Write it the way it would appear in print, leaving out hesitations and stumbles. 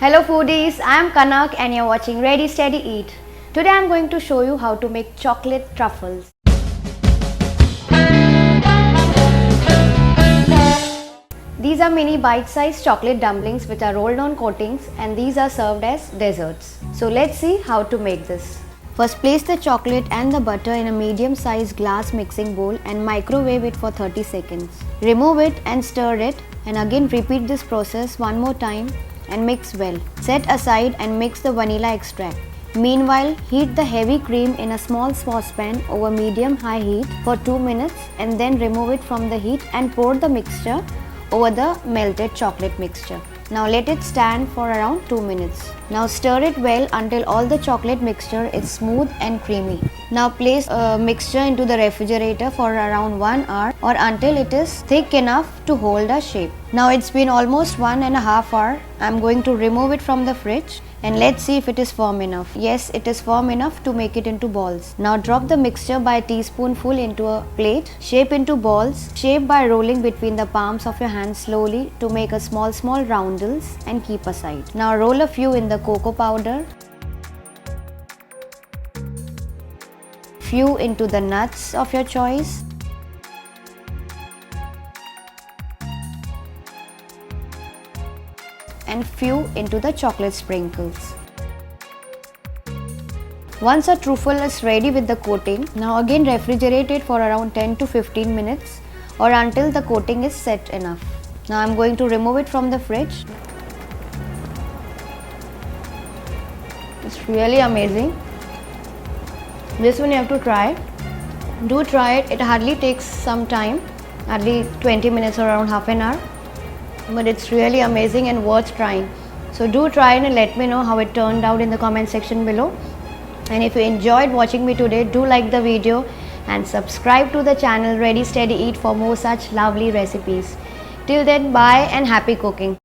Hello foodies, I am Kanak and you're watching Ready Steady Eat. Today I am going to show you how to make chocolate truffles. These are mini bite-sized chocolate dumplings which are rolled on coatings, and these are served as desserts. So let's see how to make this. First, place the chocolate and the butter in a medium-sized glass mixing bowl and microwave it for 30 seconds. Remove it and stir it, and again repeat this process one more time and mix well. Set aside and mix the vanilla extract. Meanwhile, heat the heavy cream in a small saucepan over medium-high heat for 2 minutes and then remove it from the heat and pour the mixture over the melted chocolate mixture. Now let it stand for around 2 minutes. Now stir it well until all the chocolate mixture is smooth and creamy. Now place a mixture into the refrigerator for around 1 hour or until it is thick enough to hold a shape. Now it's been almost 1.5 hours. I'm going to remove it from the fridge and let's see if it is firm enough. Yes, it is firm enough to make it into balls. Now drop the mixture by a teaspoonful into a plate. Shape into balls. Shape by rolling between the palms of your hands slowly to make a small roundels and keep aside. Now roll a few in the cocoa powder. Few into the nuts of your choice. And few into the chocolate sprinkles. Once a truffle is ready with the coating, now again refrigerate it for around 10 to 15 minutes or until the coating is set enough. Now I am going to remove it from the fridge. It's really amazing. This one you have to try. Do try it. It hardly takes some time, hardly 20 minutes or around half an hour. But it's really amazing and worth trying. So do try it and let me know how it turned out in the comment section below. And if you enjoyed watching me today, do like the video and subscribe to the channel Ready Steady Eat for more such lovely recipes. Till then, bye and happy cooking.